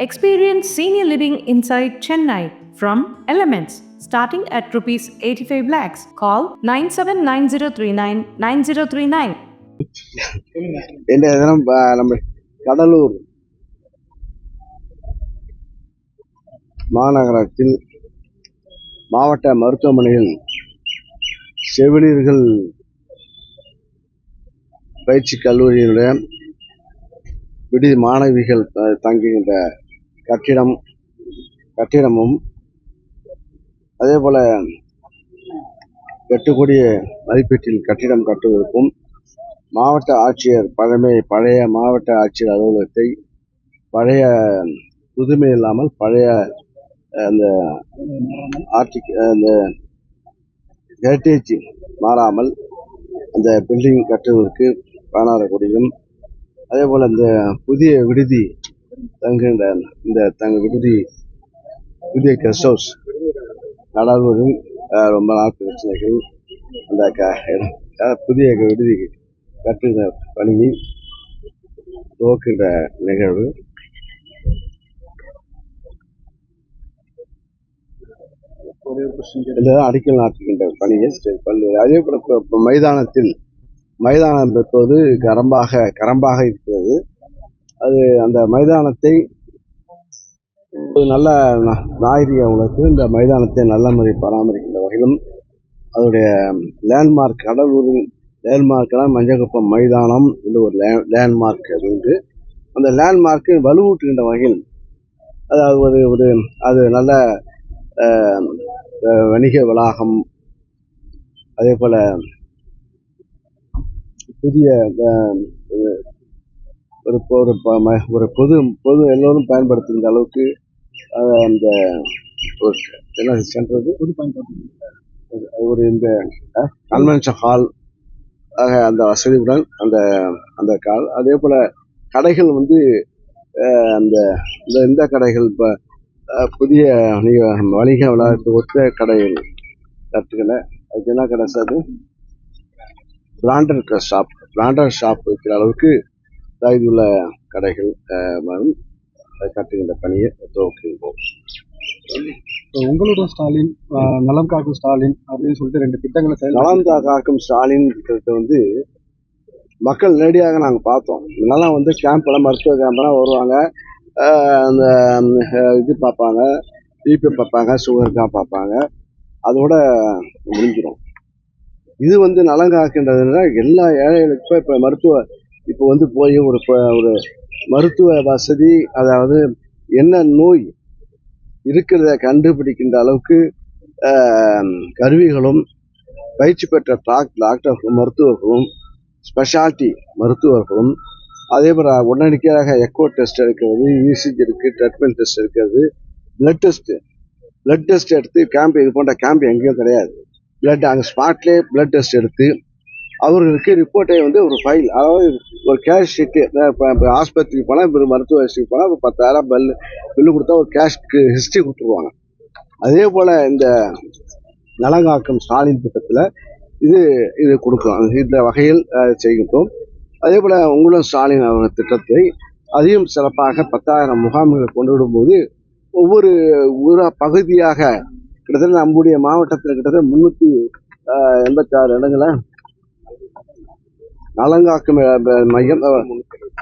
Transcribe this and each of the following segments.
Experience senior living inside Chennai from Elements starting at rupees 85 lakhs. Call 9790399039. இன்றைய தினம் நம்ம கடலூர் மாநகரத்தில் மாவட்ட மருத்துவமனையில் செவிலியர்கள் பயிற்சி கல்லூரியினுடைய விடுதி மாணவிகள் தங்குகின்ற கட்டிடமும் அதே போல 8 கோடி மதிப்பீட்டில் கட்டிடம் கட்டுவதற்கும் மாவட்ட ஆட்சியர் பழைய மாவட்ட ஆட்சியர் அலுவலகத்தை பழைய புதுமை இல்லாமல் பழைய அந்த அந்த ஹெரிட்டேஜ் மாறாமல் அந்த பில்டிங் கட்டுவதற்கு 16 கோடியும் அதே போல் இந்த புதிய விடுதி தங்குகின்ற இந்த புதிய கெஸ்ட் ஹவுஸ் கடலூரில் ரொம்ப நாட்டு பிரச்சனைகள் அந்த புதிய விடுதி கட்டுகிற பணியை துவக்குகின்ற நிகழ்வு அடிக்கல் நாட்டுகின்ற பணியை அதே போல மைதானம் இப்போது கரம்பாக இருக்கிறது. அது அந்த மைதானத்தை நல்ல நாகரிக உலகத்தில் இந்த மைதானத்தை நல்ல முறை பராமரிக்கின்ற வகையிலும் அதோடைய லேண்ட்மார்க் கடலூரின் லேண்ட்மார்க்கெல்லாம் மஞ்சக்குப்பம் மைதானம் என்று ஒரு லேண்ட்மார்க் அது உண்டு. அந்த லேண்ட்மார்க்கை வலுவூட்டுகின்ற வகையில் அதாவது அது நல்ல வணிக வளாகம் அதே போல புதிய ஒரு பொது எல்லோரும் பயன்படுத்துகின்ற அளவுக்கு அந்த என்ன சென்றது ஒரு இந்த கன்வென்ஷன் ஹால் ஆக அந்த வசதியுடன் அந்த கால் அதே போல கடைகள் அந்த இந்த கடைகள் இப்போ புதிய வணிக வளாகத்துக்கு ஒத்த கடைகள் கட்டுக்கல அதுக்கு என்ன கடை சார் பிராண்டட் ஷாப் இருக்கிற அளவுக்கு உள்ள கடைகள் கட்டுகின்ற பணியை துவக்குகின்றோம். உங்களோட ஸ்டாலின் நலம் காக்கும் ஸ்டாலின் அப்படின்னு சொல்லிட்டு 2 திட்டங்களை நலம் காக்கும் ஸ்டாலின் திட்டத்தை மக்கள் நேரடியாக நாங்கள் பார்த்தோம். இதெல்லாம் கேம்ப்லாம் மருத்துவ கேம்ப்லாம் வருவாங்க, அந்த இது பார்ப்பாங்க, பிபி பார்ப்பாங்க, சுகருக்காக பார்ப்பாங்க, அதோட முடிஞ்சிடும். இது நலம் காக்கின்றதுனா எல்லா ஏழைகளுக்கும் இப்போ போய் ஒரு மருத்துவ வசதி, அதாவது என்ன நோய் இருக்கிறத கண்டுபிடிக்கின்ற அளவுக்கு கருவிகளும் பயிற்சி பெற்ற டாக்டர்களும் மருத்துவர்களும் ஸ்பெஷாலிட்டி மருத்துவர்களும் அதே போல் உடனடியாக எக்கோ டெஸ்ட் எடுக்கிறது, இசிஜி இருக்குது, ட்ரீட்மெண்ட் டெஸ்ட் இருக்கிறது, பிளட் டெஸ்ட் எடுத்து இது போன்ற கேம்ப் எங்கேயும் கிடையாது. அங்கே ஸ்பாட்லேயே பிளட் டெஸ்ட் எடுத்து அவர்களுக்கு ரிப்போர்ட்டை ஒரு ஃபைல், அதாவது ஒரு கேஷ் ஷீட்டு. இப்போ ஆஸ்பத்திரிக்கு போனால் இப்போ மருத்துவ ஹிஸ்ட்ரிக்கு போனால் இப்போ 10,000 பில்லு கொடுத்தா ஒரு கேஷ்க்கு ஹிஸ்ட்ரி கொடுத்துருவாங்க. அதே போல் இந்த நலங்காக்கும் ஸ்டாலின் திட்டத்தில் இது கொடுக்கும். இந்த வகையில் செய்கின்றோம். அதே போல் உங்களும் ஸ்டாலின் அவர்கள் திட்டத்தை அதையும் சிறப்பாக 10,000 முகாம்களை கொண்டு விடும்போது ஒவ்வொரு பகுதியாக கிட்டத்தட்ட நம்முடைய மாவட்டத்தில் கிட்டத்தட்ட 386 இடங்களை நலங்காக்கும் மையம்,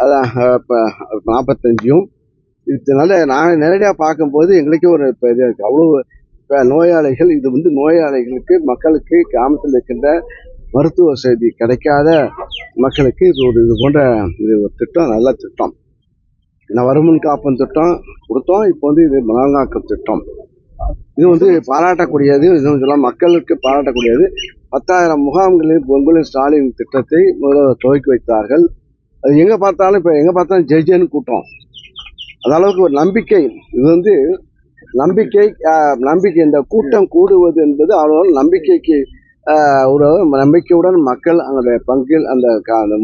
அதான் 45யும் இதனால நான் நேரடியாக பார்க்கும்போது எங்களுக்கே ஒரு இது இருக்குது. அவ்வளோ நோயாளிகள் நோயாளிகளுக்கு மக்களுக்கு கிராமத்தில் இருக்கின்ற மருத்துவ வசதி கிடைக்காத மக்களுக்கு இது போன்ற ஒரு திட்டம், நல்ல திட்டம். வருமுன் காப்பன் திட்டம் கொடுத்தோம். இப்போ இது நலங்காக்கும் திட்டம். இது பாராட்டக்கூடியது. இது மக்களுக்கு பாராட்டக்கூடியது. 10,000 முகாம்களில் பொங்கலின் ஸ்டாலின் திட்டத்தை முதல்வர் துவக்கி வைத்தார்கள். அது எங்கே பார்த்தாலும் ஜெய்ஜேன்னு கூட்டம். அந்த அளவுக்கு ஒரு நம்பிக்கை. இது நம்பிக்கை இந்த கூட்டம் கூடுவது என்பது அவர்கள் நம்பிக்கைக்கு ஒரு நம்பிக்கையுடன் மக்கள் அவங்களுடைய பங்கில் அந்த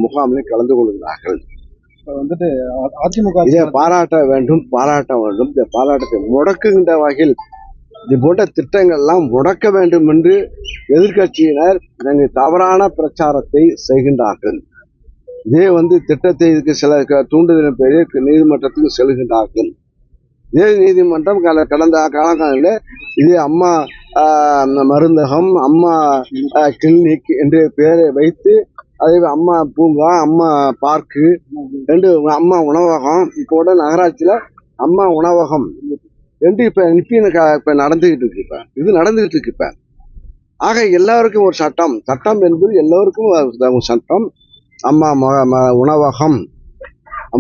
முகாமில் கலந்து கொள்கிறார்கள். அதிமுக இதை பாராட்ட வேண்டும். இந்த பாராட்டத்தை முடக்குகின்ற வகையில் இது போன்ற திட்டங்கள்லாம் முடக்க வேண்டும் என்று எதிர்கட்சியினர் தவறான பிரச்சாரத்தை செய்கின்றார்கள். இதே திட்டத்தை இதுக்கு சில தூண்டுதலின் பேரில் நீதிமன்றத்துக்கு செல்கின்றார்கள். இதே நீதிமன்றம் கடந்த காலங்களில் இதே அம்மா மருந்தகம், அம்மா கிளினிக் என்று பெயரை வைத்து, அதே அம்மா பூங்கா, அம்மா பார்க்கு, அம்மா உணவகம், இப்போ கூட நகராட்சியில் அம்மா உணவகம் என்று இப்போ நடந்துகிட்டு இருக்கு. இது நடந்துகிட்டு இருக்கு இப்போ. ஆக எல்லாருக்கும் ஒரு சட்டம் என்பது எல்லோருக்கும் ஒரு சட்டம். அம்மா உணவகம்,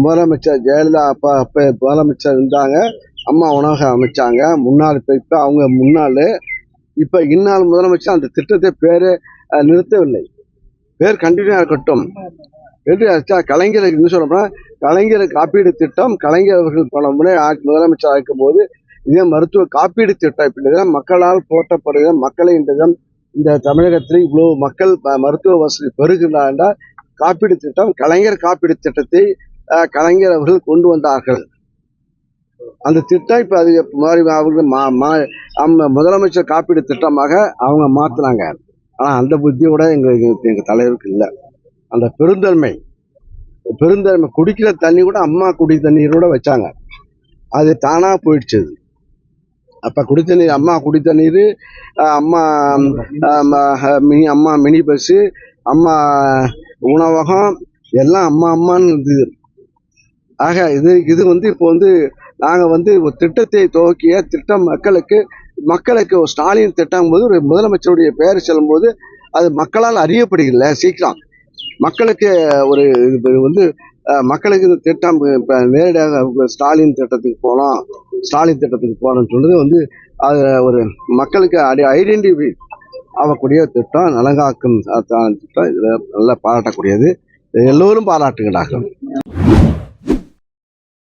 முதலமைச்சர் ஜெயலலிதா அப்போ முதலமைச்சர் இருந்தாங்க, அம்மா உணவகம் அமைச்சாங்க. முன்னாள் இப்போ அவங்க முன்னாள் இப்போ இந்நாள் முதலமைச்சர் அந்த திட்டத்தை பேரை நிறுத்தவில்லை. பேர் கண்டினியூ இருக்கட்டும் என்று கலைஞர் என்ன சொல்றோம்னா, கலைஞர் காப்பீடு திட்டம், கலைஞர் அவர்கள் பல முறை முதலமைச்சர் இருக்கும் போது இதே மருத்துவ காப்பீடு திட்டம் இப்படி மக்களால் போற்றப்படுகிற மக்களை இந்த தமிழகத்தில் இவ்வளவு மக்கள் மருத்துவ வசதி பெறுகிறார் என்றால் காப்பீடு திட்டம், கலைஞர் காப்பீடு திட்டத்தை கலைஞர் அவர்கள் கொண்டு வந்தார்கள். அந்த திட்டம் இப்ப அது அவங்க முதலமைச்சர் காப்பீடு திட்டமாக அவங்க மாத்தினாங்க. ஆனா அந்த புத்தியோட எங்க தலைவருக்கு இல்லை. அந்த பெருந்தன்மை குடிக்கிற தண்ணி கூட அம்மா குடி தண்ணீரோட வச்சாங்க. அது தானா போயிடுச்சு. அப்ப குடித்தண்ணீர், அம்மா குடித்தண்ணீர், அம்மா அம்மா மினி பஸ், அம்மா உணவகம் எல்லாம் அம்மான்னு இருந்தது. ஆக இது இப்போ நாங்க ஒரு திட்டத்தை துவக்கிய திட்டம் மக்களுக்கு ஒரு ஸ்டாலின் திட்டம் போது ஒரு முதலமைச்சருடைய பெயர் சொல்லும் போது அது மக்களால் அறியப்படுகிறல சீக்கிரம். மக்களுக்கு ஒரு மக்களுக்கு இந்த திட்டம் இப்போ நேரடியாக ஸ்டாலின் திட்டத்துக்கு போனோம்னு சொல்றது அது ஒரு மக்களுக்கு ஐடென்டிஃபை ஆகக்கூடிய திட்டம், நலங்காக்கும் திட்டம். இதில் நல்லா பாராட்டக்கூடியது. எல்லோரும் பாராட்டுகிறார்கள்.